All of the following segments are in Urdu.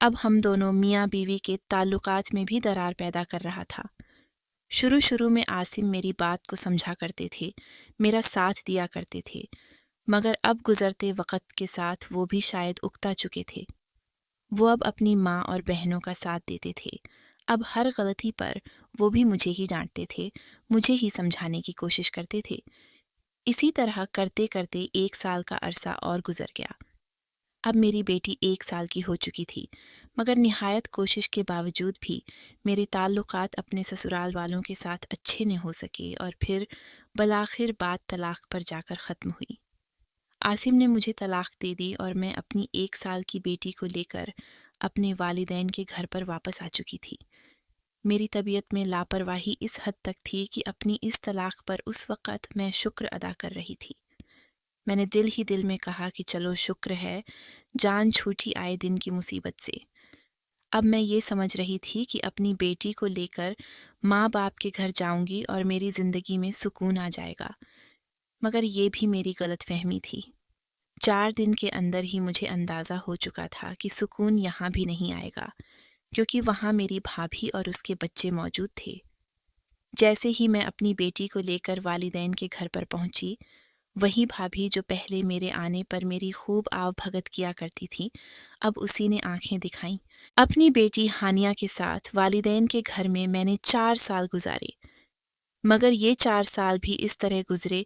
اب ہم دونوں میاں بیوی کے تعلقات میں بھی درار پیدا کر رہا تھا۔ شروع میں عاصم میری بات کو سمجھا کرتے تھے، میرا ساتھ دیا کرتے تھے، مگر اب گزرتے وقت کے ساتھ وہ بھی شاید اکتا چکے تھے۔ وہ اب اپنی ماں اور بہنوں کا ساتھ دیتے تھے۔ اب ہر غلطی پر وہ بھی مجھے ہی ڈانٹتے تھے، مجھے ہی سمجھانے کی کوشش کرتے تھے۔ اسی طرح کرتے کرتے 1 سال کا عرصہ اور گزر گیا۔ اب میری بیٹی 1 سال کی ہو چکی تھی، مگر نہایت کوشش کے باوجود بھی میرے تعلقات اپنے سسرال والوں کے ساتھ اچھے نہ ہو سکے اور پھر بالآخر بات طلاق پر جا کر ختم ہوئی۔ عاصم نے مجھے طلاق دے دی اور میں اپنی 1 سال کی بیٹی کو لے کر اپنے والدین کے گھر پر واپس آ چکی تھی۔ میری طبیعت میں لاپرواہی اس حد تک تھی کہ اپنی اس طلاق پر اس وقت میں شکر ادا کر رہی تھی۔ میں نے دل ہی دل میں کہا کہ چلو شکر ہے، جان چھوٹی آئے دن کی مصیبت سے۔ اب میں یہ سمجھ رہی تھی کہ اپنی بیٹی کو لے کر ماں باپ کے گھر جاؤں گی اور میری زندگی میں سکون آ جائے گا، مگر یہ بھی میری غلط فہمی تھی۔ 4 دن کے اندر ہی مجھے اندازہ ہو چکا تھا کہ سکون یہاں بھی نہیں آئے گا، کیونکہ وہاں میری بھابھی اور اس کے بچے موجود تھے۔ جیسے ہی میں اپنی بیٹی کو لے کر والدین کے گھر پر پہنچی، وہی بھابھی جو پہلے میرے آنے پر میری خوب آو بھگت کیا کرتی تھی، اب اسی نے آنکھیں دکھائیں۔ اپنی بیٹی ہانیہ کے ساتھ والدین کے گھر میں نے 4 سال گزارے، مگر یہ 4 سال بھی اس طرح گزرے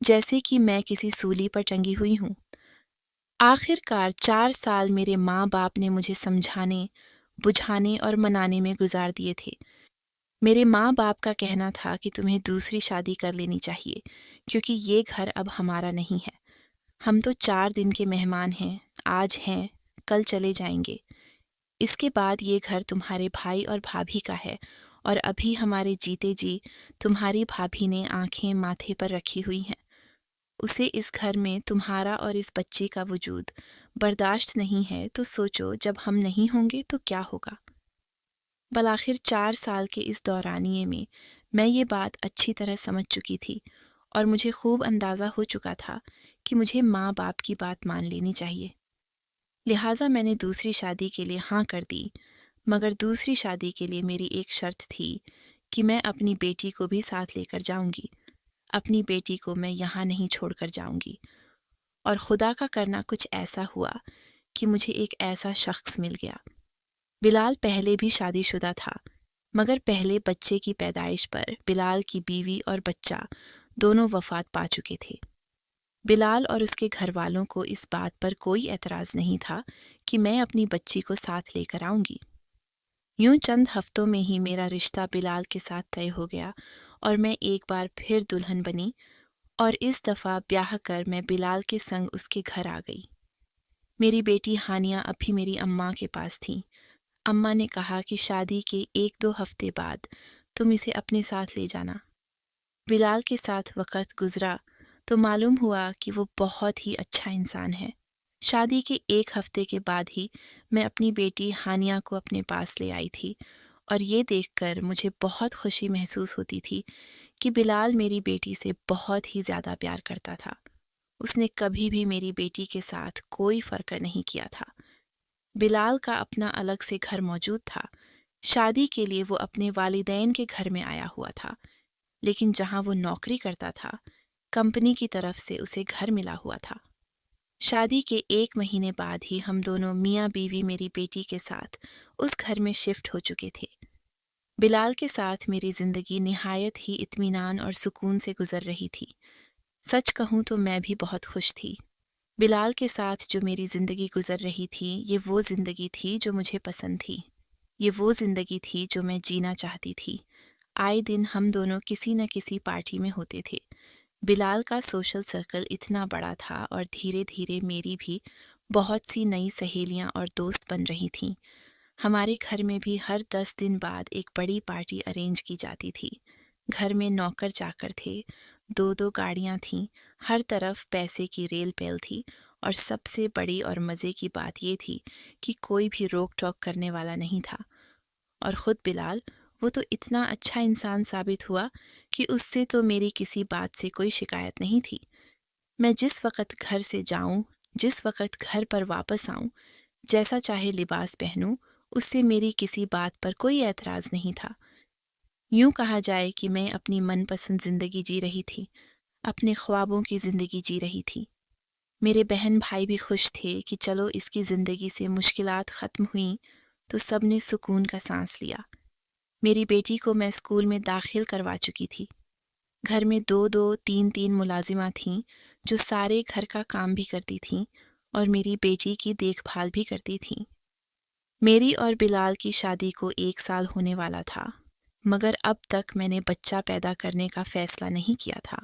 جیسے کہ میں کسی سولی پر ٹنگی ہوئی ہوں۔ آخر کار 4 سال میرے ماں باپ نے مجھے سمجھانے، بجھانے اور منانے میں گزار دیے تھے۔ میرے ماں باپ کا کہنا تھا کہ تمہیں دوسری شادی کر لینی چاہیے، کیونکہ یہ گھر اب ہمارا نہیں ہے۔ ہم تو 4 دن کے مہمان ہیں، آج ہیں، کل چلے جائیں گے۔ اس کے بعد یہ گھر تمہارے بھائی اور بھابھی کا ہے، اور ابھی ہمارے جیتے جی تمہاری بھابھی نے آنکھیں ماتھے پر رکھی ہوئی ہیں۔ اسے اس گھر میں تمہارا اور اس بچے کا وجود برداشت نہیں ہے، تو سوچو جب ہم نہیں ہوں گے تو کیا ہوگا۔ بالآخر 4 سال کے اس دورانیے میں یہ بات اچھی طرح سمجھ چکی تھی، اور مجھے خوب اندازہ ہو چکا تھا کہ مجھے ماں باپ کی بات مان لینی چاہیے۔ لہٰذا میں نے دوسری شادی کے لیے ہاں کر دی، مگر دوسری شادی کے لیے میری ایک شرط تھی کہ میں اپنی بیٹی کو بھی ساتھ لے کر جاؤں گی۔ اپنی بیٹی کو میں یہاں نہیں چھوڑ کر جاؤں گی۔ اور خدا کا کرنا کچھ ایسا ہوا کہ مجھے ایک ایسا شخص مل گیا۔ بلال پہلے بھی شادی شدہ تھا، مگر پہلے بچے کی پیدائش پر بلال کی بیوی اور بچہ دونوں وفات پا چکے تھے۔ بلال اور اس کے گھر والوں کو اس بات پر کوئی اعتراض نہیں تھا کہ میں اپنی بچی کو ساتھ لے کر آؤں گی۔ یوں چند ہفتوں میں ہی میرا رشتہ بلال کے ساتھ طے ہو گیا، اور میں ایک بار پھر دلہن بنی، اور اس دفعہ بیاہ کر میں بلال کے سنگ اس کے گھر آ گئی۔ میری بیٹی ہانیہ ابھی میری اماں کے پاس تھی۔ اماں نے کہا کہ شادی کے 1-2 ہفتے بعد تم اسے اپنے ساتھ لے جانا۔ بلال کے ساتھ وقت گزرا تو معلوم ہوا کہ وہ بہت ہی اچھا انسان ہے۔ شادی کے 1 ہفتے کے بعد ہی میں اپنی بیٹی ہانیہ کو اپنے پاس لے آئی تھی، اور یہ دیکھ کر مجھے بہت خوشی محسوس ہوتی تھی کہ بلال میری بیٹی سے بہت ہی زیادہ پیار کرتا تھا۔ اس نے کبھی بھی میری بیٹی کے ساتھ کوئی فرق نہیں کیا تھا۔ بلال کا اپنا الگ سے گھر موجود تھا۔ شادی کے لیے وہ اپنے والدین کے گھر میں آیا ہوا تھا، لیکن جہاں وہ نوکری کرتا تھا، کمپنی کی طرف سے اسے گھر ملا ہوا تھا۔ شادی کے 1 مہینے بعد ہی ہم دونوں میاں بیوی میری بیٹی کے ساتھ اس گھر میں شفٹ ہو چکے تھے۔ بلال کے ساتھ میری زندگی نہایت ہی اطمینان اور سکون سے گزر رہی تھی۔ سچ کہوں تو میں بھی بہت خوش تھی۔ بلال کے ساتھ جو میری زندگی گزر رہی تھی، یہ وہ زندگی تھی جو مجھے پسند تھی۔ یہ وہ زندگی تھی جو میں جینا چاہتی تھی۔ آئے دن ہم دونوں کسی نہ کسی پارٹی میں ہوتے تھے۔ بلال کا سوشل سرکل اتنا بڑا تھا، اور دھیرے دھیرے میری بھی بہت سی نئی سہیلیاں اور دوست بن رہی تھیں۔ ہمارے گھر میں بھی ہر 10 دن بعد ایک بڑی پارٹی ارینج کی جاتی تھی۔ گھر میں نوکر چاکر تھے، 2 گاڑیاں تھیں، ہر طرف پیسے کی ریل پیل تھی، اور سب سے بڑی اور مزے کی بات یہ تھی کہ کوئی بھی روک ٹوک کرنے والا نہیں تھا۔ اور خود بلال، وہ تو اتنا اچھا انسان ثابت ہوا کہ اس سے تو میری کسی بات سے کوئی شکایت نہیں تھی۔ میں جس وقت گھر سے جاؤں، جس وقت گھر پر واپس آؤں، جیسا چاہے لباس پہنوں، اس سے میری کسی بات پر کوئی اعتراض نہیں تھا۔ یوں کہا جائے کہ میں اپنی من پسند زندگی جی رہی تھی، اپنے خوابوں کی زندگی جی رہی تھی۔ میرے بہن بھائی بھی خوش تھے کہ چلو اس کی زندگی سے مشکلات ختم ہوئیں تو سب نے سکون کا سانس لیا۔ میری بیٹی کو میں اسکول میں داخل کروا چکی تھی۔ گھر میں 2-2 3-3 ملازمہ تھیں جو سارے گھر کا کام بھی کرتی تھیں اور میری بیٹی کی دیکھ بھال بھی کرتی تھیں۔ میری اور بلال کی شادی کو 1 سال ہونے والا تھا، مگر اب تک میں نے بچہ پیدا کرنے کا فیصلہ نہیں کیا تھا۔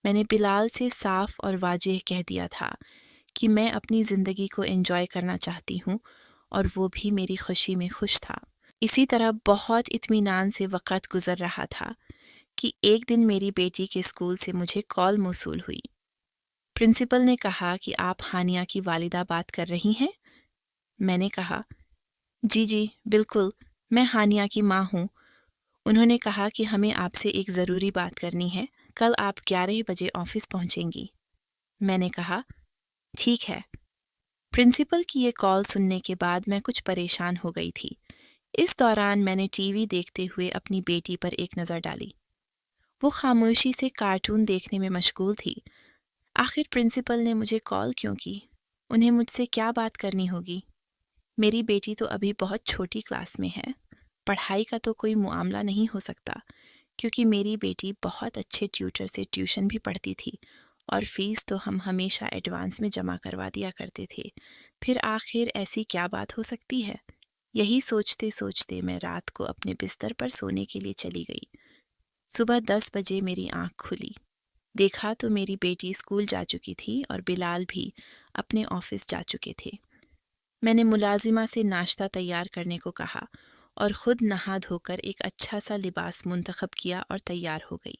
میں نے بلال سے صاف اور واضح کہہ دیا تھا کہ میں اپنی زندگی کو انجوائے کرنا چاہتی ہوں اور وہ بھی میری خوشی میں خوش تھا۔ اسی طرح بہت اطمینان سے وقت گزر رہا تھا کہ ایک دن میری بیٹی کے اسکول سے مجھے کال موصول ہوئی۔ پرنسپل نے کہا کہ آپ ہانیہ کی والدہ بات کر رہی ہیں؟ میں نے کہا جی بالکل، میں ہانیہ کی ماں ہوں۔ انہوں نے کہا کہ ہمیں آپ سے ایک ضروری بات کرنی ہے، کل آپ 11 بجے آفس پہنچیں گی۔ میں نے کہا ٹھیک ہے۔ پرنسپل کی یہ کال سننے کے بعد میں کچھ پریشان ہو گئی تھی۔ اس دوران میں نے ٹی وی دیکھتے ہوئے اپنی بیٹی پر ایک نظر ڈالی۔ وہ خاموشی سے کارٹون دیکھنے میں مشغول تھی۔ آخر پرنسپل نے مجھے کال کیوں کی؟ انہیں مجھ سے کیا بات کرنی ہوگی؟ میری بیٹی تو ابھی بہت چھوٹی کلاس میں ہے، پڑھائی کا تو کوئی معاملہ نہیں ہو سکتا، کیونکہ میری بیٹی بہت اچھے ٹیوٹر سے ٹیوشن بھی پڑھتی تھی اور فیس تو ہم ہمیشہ ایڈوانس میں جمع کروا دیا کرتے تھے۔ پھر آخر ایسی کیا بات ہو سکتی ہے؟ یہی سوچتے سوچتے میں رات کو اپنے بستر پر سونے کے لیے چلی گئی۔ صبح 10 بجے میری آنکھ کھلی۔ دیکھا تو میری بیٹی اسکول جا چکی تھی اور بلال بھی اپنے آفس جا چکے تھے۔ میں نے ملازمہ سے ناشتہ تیار کرنے کو کہا اور خود نہا دھو کر ایک اچھا سا لباس منتخب کیا اور تیار ہو گئی۔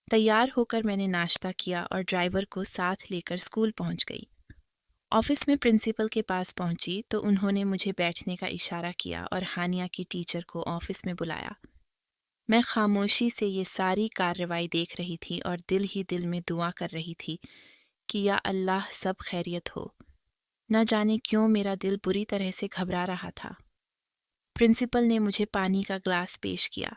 تیار ہو کر میں نے ناشتہ کیا اور ڈرائیور کو ساتھ لے کر اسکول پہنچ گئی۔ آفس میں پرنسپل کے پاس پہنچی تو انہوں نے مجھے بیٹھنے کا اشارہ کیا اور ہانیہ کی ٹیچر کو آفس میں بلایا۔ میں خاموشی سے یہ ساری کارروائی دیکھ رہی تھی اور دل ہی دل میں دعا کر رہی تھی کہ یا اللہ سب خیریت ہو۔ نہ جانے کیوں میرا دل بری طرح سے گھبرا رہا تھا۔ پرنسپل نے مجھے پانی کا گلاس پیش کیا۔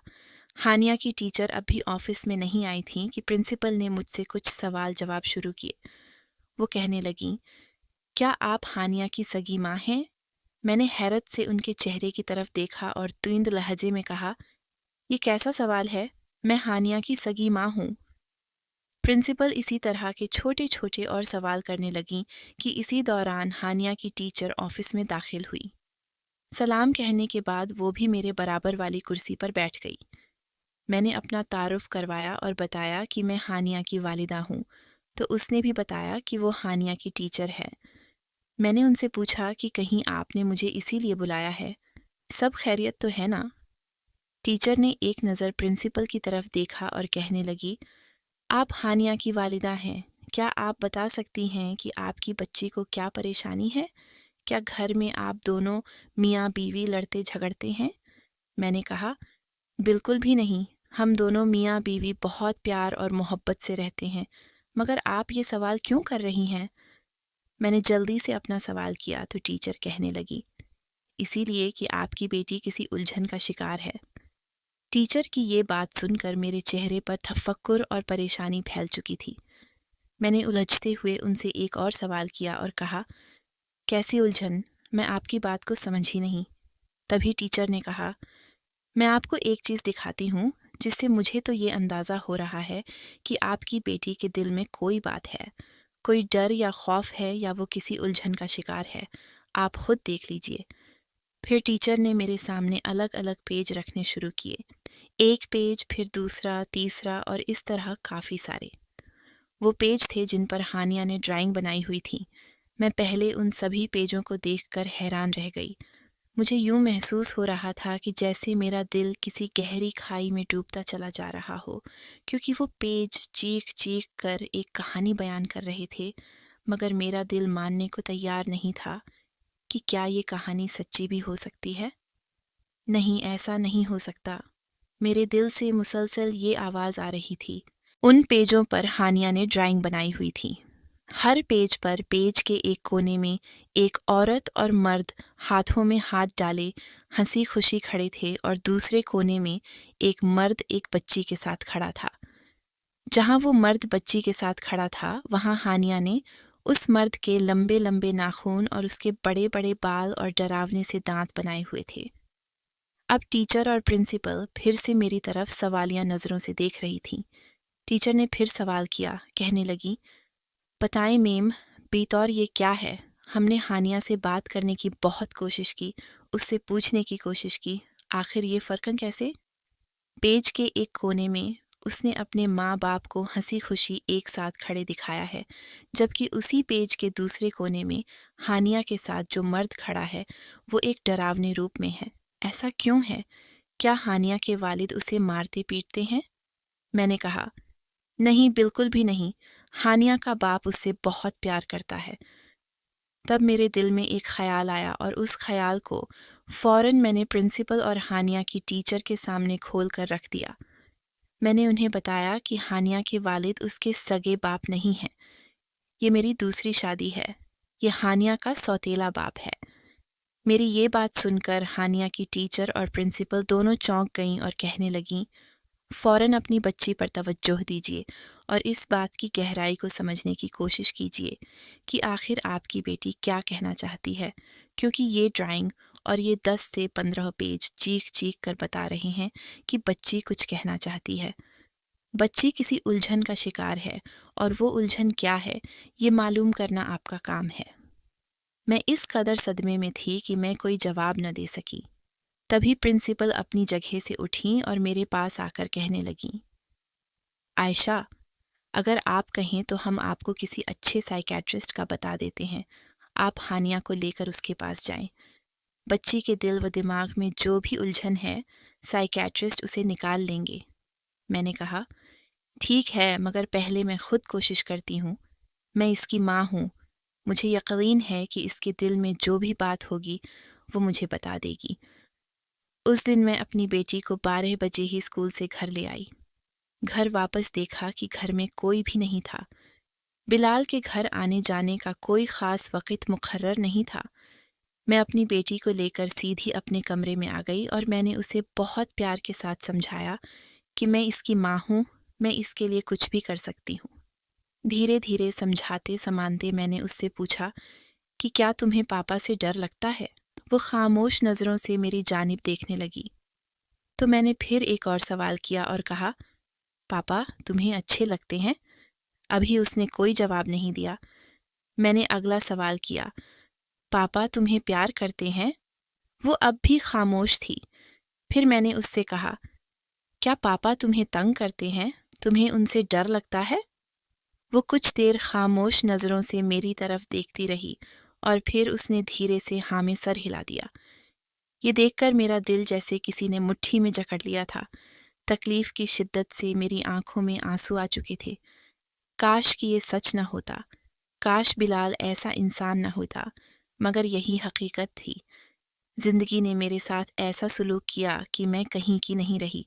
ہانیہ کی ٹیچر اب بھی آفس میں نہیں آئی تھیں کہ پرنسپل نے مجھ سے کچھ سوال جواب شروع کیے۔ وہ کہنے لگیں کیا آپ ہانیہ کی سگی ماں ہیں؟ میں نے حیرت سے ان کے چہرے کی طرف دیکھا اور توند لہجے میں کہا یہ کیسا سوال ہے؟ میں ہانیہ کی سگی ماں ہوں۔ پرنسپل اسی طرح کے چھوٹے چھوٹے اور سوال کرنے لگیں کہ اسی دوران ہانیہ کی ٹیچر آفس میں داخل ہوئی۔ سلام کہنے کے بعد وہ بھی میرے برابر والی کرسی پر بیٹھ گئی۔ میں نے اپنا تعارف کروایا اور بتایا کہ میں ہانیہ کی والدہ ہوں، تو اس نے بھی بتایا کہ وہ ہانیہ کی ٹیچر ہے۔ میں نے ان سے پوچھا کہ کہیں آپ نے مجھے اسی لیے بلایا ہے؟ سب خیریت تو ہے نا؟ ٹیچر نے ایک نظر پرنسپل کی طرف دیکھا اور کہنے لگی آپ ہانیہ کی والدہ ہیں، کیا آپ بتا سکتی ہیں کہ آپ کی بچی کو کیا پریشانی ہے؟ کیا گھر میں آپ دونوں میاں بیوی لڑتے جھگڑتے ہیں؟ میں نے کہا بالکل بھی نہیں، ہم دونوں میاں بیوی بہت پیار اور محبت سے رہتے ہیں، مگر آپ یہ سوال کیوں کر رہی ہیں؟ میں نے جلدی سے اپنا سوال کیا تو ٹیچر کہنے لگی اسی لیے کہ آپ کی بیٹی کسی الجھن کا شکار ہے۔ ٹیچر کی یہ بات سن کر میرے چہرے پر تفکر اور پریشانی پھیل چکی تھی۔ میں نے الجھتے ہوئے ان سے ایک اور سوال کیا اور کہا کیسی الجھن؟ میں آپ کی بات کو سمجھی نہیں۔ تبھی ٹیچر نے کہا میں آپ کو ایک چیز دکھاتی ہوں جس سے مجھے تو یہ اندازہ ہو رہا ہے کہ آپ کی بیٹی کے دل میں کوئی بات ہے، کوئی ڈر یا خوف ہے یا وہ کسی الجھن کا شکار ہے، آپ خود دیکھ لیجئے۔ پھر ٹیچر نے میرے سامنے الگ الگ پیج رکھنے شروع کیے، ایک پیج پھر دوسرا تیسرا اور اس طرح کافی سارے۔ وہ پیج تھے جن پر ہانیہ نے ڈرائنگ بنائی ہوئی تھی۔ میں پہلے ان سبھی پیجوں کو دیکھ کر حیران رہ گئی۔ مجھے یوں محسوس ہو رہا تھا کہ جیسے میرا دل کسی گہری کھائی میں ڈوبتا چلا جا رہا ہو، کیونکہ وہ پیج چیخ چیخ کر ایک کہانی بیان کر رہے تھے، مگر میرا دل ماننے کو تیار نہیں تھا کہ کیا یہ کہانی سچی بھی ہو سکتی ہے؟ نہیں، ایسا نہیں ہو سکتا۔ میرے دل سے مسلسل یہ آواز آ رہی تھی۔ ان پیجوں پر ہانیہ نے ڈرائنگ بنائی ہوئی تھی۔ ہر پیج پر پیج کے ایک کونے میں ایک عورت اور مرد ہاتھوں میں ہاتھ ڈالے ہنسی خوشی کھڑے تھے، اور دوسرے کونے میں ایک مرد ایک بچی کے ساتھ کھڑا تھا۔ جہاں وہ مرد بچی کے ساتھ کھڑا تھا، وہاں ہانیہ نے اس مرد کے لمبے لمبے ناخن اور اس کے بڑے بڑے بال اور ڈراونے سے دانت بنائے ہوئے تھے۔ اب ٹیچر اور پرنسپل پھر سے میری طرف سوالیہ نظروں سے دیکھ رہی تھیں۔ ٹیچر نے پھر سوال کیا، کہنے لگی، بتائیں میم، بطور یہ کیا ہے؟ ہم نے ہانیہ سے بات کرنے کی بہت کوشش کی، اس سے پوچھنے کی کوشش کی، آخر یہ فرقاں کیسے؟ پیج کے ایک کونے میں اس نے اپنے ماں باپ کو ہنسی خوشی ایک ساتھ کھڑے دکھایا ہے، جبکہ اسی پیج کے دوسرے کونے میں ہانیہ کے ساتھ جو مرد کھڑا ہے وہ ایک ڈراونے روپ میں ہے۔ ایسا کیوں ہے؟ کیا ہانیہ کے والد اسے مارتے پیٹتے ہیں؟ میں نے کہا، نہیں، بالکل بھی نہیں، ہانیہ کا باپ اس سے بہت پیار کرتا ہے۔ تب میرے دل میں ایک خیال آیا، اور اس خیال کو فوراً میں نے پرنسپل اور ہانیہ کی ٹیچر کے سامنے کھول کر رکھ دیا۔ میں نے انہیں بتایا کہ ہانیہ کے والد اس کے سگے باپ نہیں ہیں، یہ میری دوسری شادی ہے، یہ ہانیہ کا سوتیلا باپ ہے۔ میری یہ بات سن کر ہانیہ کی ٹیچر اور پرنسپل دونوں چونک گئیں اور کہنے لگیں، فوراً اپنی بچی پر توجہ دیجیے اور اس بات کی گہرائی کو سمجھنے کی کوشش کیجیے کہ آخر آپ کی بیٹی کیا کہنا چاہتی ہے، کیونکہ یہ ڈرائنگ اور یہ 10 سے 15 پیج چیخ چیخ کر بتا رہے ہیں کہ بچی کچھ کہنا چاہتی ہے۔ بچی کسی الجھن کا شکار ہے، اور وہ الجھن کیا ہے یہ معلوم کرنا آپ کا کام ہے۔ میں اس قدر صدمے میں تھی کہ میں کوئی جواب نہ دے سکی۔ تبھی پرنسپل اپنی جگہ سے اٹھیں اور میرے پاس آ کر کہنے لگیں، عائشہ، اگر آپ کہیں تو ہم آپ کو کسی اچھے سائیکیٹرسٹ کا بتا دیتے ہیں، آپ ہانیہ کو لے کر اس کے پاس جائیں۔ بچی کے دل و دماغ میں جو بھی الجھن ہے، سائیکیٹرسٹ اسے نکال لیں گے۔ میں نے کہا، ٹھیک ہے، مگر پہلے میں خود کوشش کرتی ہوں، میں اس کی ماں ہوں، مجھے یقین ہے کہ اس کے دل میں جو بھی بات ہوگی وہ مجھے بتا دے گی۔ اس دن میں اپنی بیٹی کو 12 بجے ہی اسکول سے گھر لے آئی۔ گھر واپس دیکھا کہ گھر میں کوئی بھی نہیں تھا۔ بلال کے گھر آنے جانے کا کوئی خاص وقت مقرر نہیں تھا۔ میں اپنی بیٹی کو لے کر سیدھی اپنے کمرے میں آ گئی، اور میں نے اسے بہت پیار کے ساتھ سمجھایا کہ میں اس کی ماں ہوں، میں اس کے لیے کچھ بھی کر سکتی ہوں۔ دھیرے دھیرے سمجھاتے سمانتے میں نے اس سے پوچھا کہ کیا تمہیں پاپا سے ڈر لگتا ہے؟ وہ خاموش نظروں سے میری جانب دیکھنے لگی۔ تو میں نے پھر ایک اور سوال کیا اور کہا، پاپا تمہیں اچھے لگتے ہیں؟ ابھی اس نے کوئی جواب نہیں دیا۔ میں نے اگلا سوال کیا، پاپا تمہیں پیار کرتے ہیں؟ وہ اب بھی خاموش تھی۔ پھر میں نے اس سے کہا، کیا پاپا تمہیں تنگ کرتے ہیں؟ تمہیں ان سے ڈر لگتا ہے؟ وہ کچھ دیر خاموش نظروں سے میری طرف دیکھتی رہی، اور پھر اس نے دھیرے سے ہاں میں سر ہلا دیا۔ یہ دیکھ کر میرا دل جیسے کسی نے مٹھی میں جکڑ لیا تھا۔ تکلیف کی شدت سے میری آنکھوں میں آنسو آ چکے تھے۔ کاش کہ یہ سچ نہ ہوتا، کاش بلال ایسا انسان نہ ہوتا، مگر یہی حقیقت تھی۔ زندگی نے میرے ساتھ ایسا سلوک کیا کہ میں کہیں کی نہیں رہی۔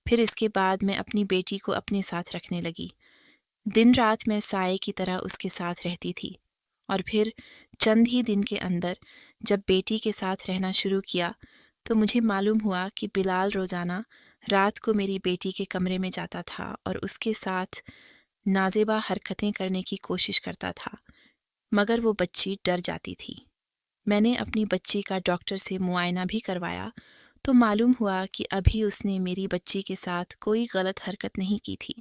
پھر اس کے بعد میں اپنی بیٹی کو اپنے ساتھ رکھنے لگی۔ دن رات میں سائے کی طرح اس کے ساتھ رہتی تھی، اور پھر چند ہی دن کے اندر جب بیٹی کے ساتھ رہنا شروع کیا تو مجھے معلوم ہوا کہ بلال روزانہ رات کو میری بیٹی کے کمرے میں جاتا تھا اور اس کے ساتھ نازیبا حرکتیں کرنے کی کوشش کرتا تھا، مگر وہ بچی ڈر جاتی تھی۔ میں نے اپنی بچی کا ڈاکٹر سے معائنہ بھی کروایا تو معلوم ہوا کہ ابھی اس نے میری بچی کے ساتھ کوئی غلط حرکت نہیں کی تھی۔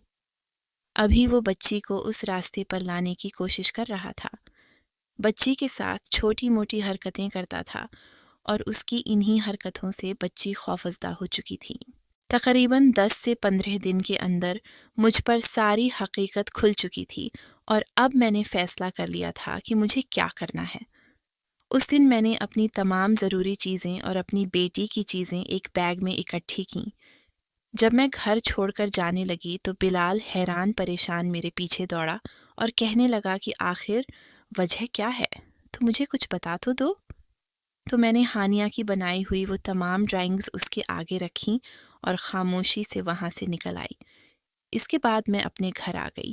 ابھی وہ بچی کو اس راستے پر لانے کی کوشش کر رہا تھا۔ بچی کے ساتھ چھوٹی موٹی حرکتیں کرتا تھا، اور اس کی انہی حرکتوں سے بچی خوفزدہ ہو چکی تھی۔ تقریباً 10 سے 15 دن کے اندر مجھ پر ساری حقیقت کھل چکی تھی، اور اب میں نے فیصلہ کر لیا تھا کہ مجھے کیا کرنا ہے۔ اس دن میں نے اپنی تمام ضروری چیزیں اور اپنی بیٹی کی چیزیں ایک بیگ میں اکٹھی کیں۔ جب میں گھر چھوڑ کر جانے لگی تو بلال حیران پریشان میرے پیچھے دوڑا اور کہنے لگا کہ آخر وجہ کیا ہے؟ تو مجھے کچھ بتا تو دو۔ تو میں نے ہانیہ کی بنائی ہوئی وہ تمام ڈرائنگز اس کے آگے رکھیں اور خاموشی سے وہاں سے نکل آئی۔ اس کے بعد میں اپنے گھر آ گئی۔